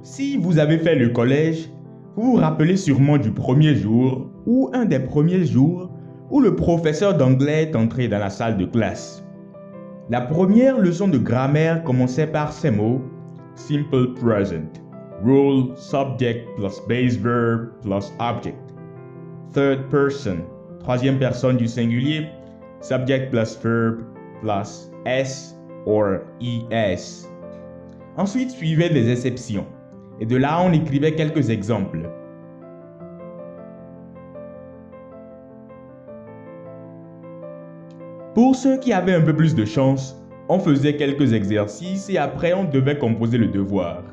Si vous avez fait le collège, vous vous rappelez sûrement du premier jour ou un des premiers jours où le professeur d'anglais est entré dans la salle de classe. La première leçon de grammaire commençait par ces mots simple present, rule subject plus base verb plus object. Third person, troisième personne du singulier, subject plus verb plus s or es. Ensuite suivaient des exceptions. Et de là, on écrivait quelques exemples. Pour ceux qui avaient un peu plus de chance, on faisait quelques exercices et après on devait composer le devoir.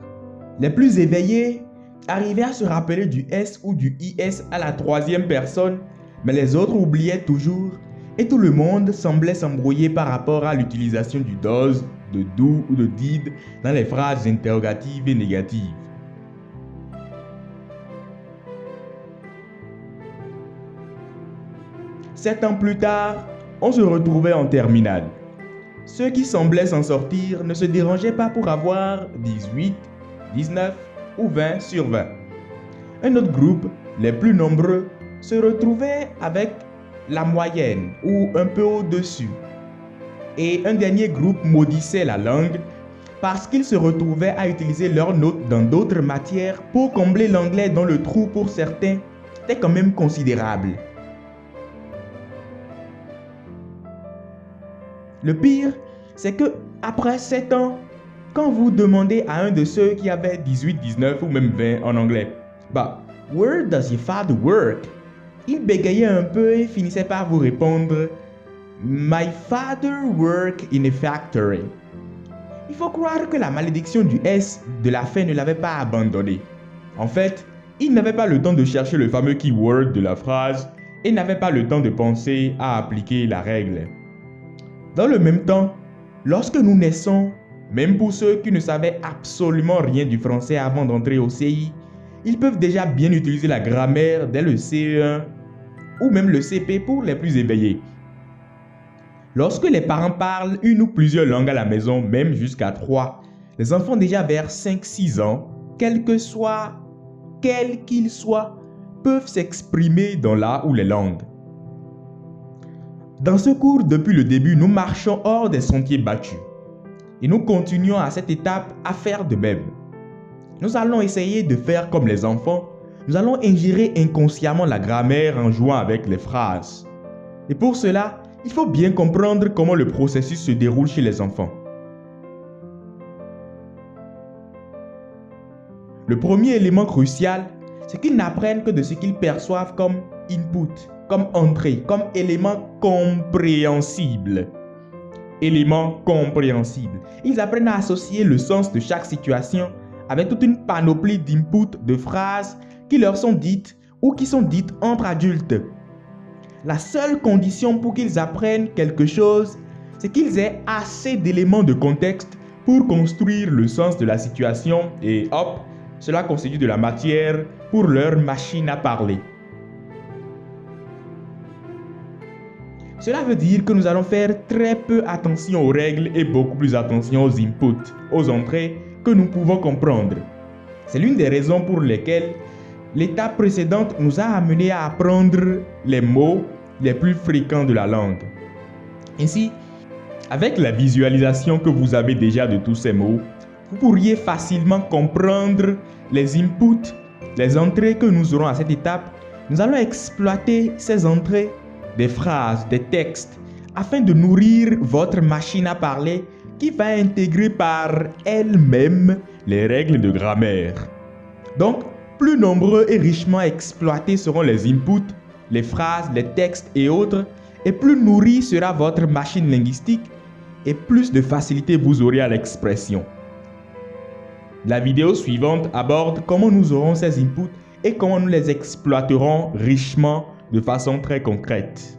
Les plus éveillés arrivaient à se rappeler du S ou du IS à la troisième personne, mais les autres oubliaient toujours et tout le monde semblait s'embrouiller par rapport à l'utilisation du does, de do ou de did dans les phrases interrogatives et négatives. 7 ans plus tard, on se retrouvait en terminale. Ceux qui semblaient s'en sortir ne se dérangeaient pas pour avoir 18, 19 ou 20 sur 20. Un autre groupe, les plus nombreux, se retrouvait avec la moyenne ou un peu au-dessus. Et un dernier groupe maudissait la langue parce qu'ils se retrouvaient à utiliser leurs notes dans d'autres matières pour combler l'anglais dont le trou pour certains était quand même considérable. Le pire, c'est que après 7 ans, quand vous demandez à un de ceux qui avait 18, 19 ou même 20 en anglais, « Where does your father work ?» Il bégayait un peu et finissait par vous répondre « My father work in a factory ». Il faut croire que la malédiction du S de la fin ne l'avait pas abandonné. En fait, il n'avait pas le temps de chercher le fameux keyword de la phrase et n'avait pas le temps de penser à appliquer la règle. Dans le même temps, lorsque nous naissons, même pour ceux qui ne savaient absolument rien du français avant d'entrer au CI, ils peuvent déjà bien utiliser la grammaire dès le CE1 ou même le CP pour les plus éveillés. Lorsque les parents parlent une ou plusieurs langues à la maison, même jusqu'à 3, les enfants déjà vers 5-6 ans, quel qu'ils soient, peuvent s'exprimer dans la ou les langues. Dans ce cours, depuis le début, nous marchons hors des sentiers battus. Et nous continuons à cette étape à faire de même. Nous allons essayer de faire comme les enfants. Nous allons ingérer inconsciemment la grammaire en jouant avec les phrases. Et pour cela, il faut bien comprendre comment le processus se déroule chez les enfants. Le premier élément crucial, c'est qu'ils n'apprennent que de ce qu'ils perçoivent comme input, comme entrée, comme élément compréhensible. Élément compréhensible. Ils apprennent à associer le sens de chaque situation avec toute une panoplie d'inputs, de phrases qui leur sont dites ou qui sont dites entre adultes. La seule condition pour qu'ils apprennent quelque chose, c'est qu'ils aient assez d'éléments de contexte pour construire le sens de la situation et hop, cela constitue de la matière pour leur machine à parler. Cela veut dire que nous allons faire très peu attention aux règles et beaucoup plus attention aux inputs, aux entrées que nous pouvons comprendre. C'est l'une des raisons pour lesquelles l'étape précédente nous a amené à apprendre les mots les plus fréquents de la langue. Ainsi, avec la visualisation que vous avez déjà de tous ces mots, vous pourriez facilement comprendre les inputs, les entrées que nous aurons à cette étape. Nous allons exploiter ces entrées des phrases, des textes, afin de nourrir votre machine à parler qui va intégrer par elle-même les règles de grammaire. Donc, plus nombreux et richement exploités seront les inputs, les phrases, les textes et autres, et plus nourrie sera votre machine linguistique et plus de facilité vous aurez à l'expression. La vidéo suivante aborde comment nous aurons ces inputs et comment nous les exploiterons richement de façon très concrète.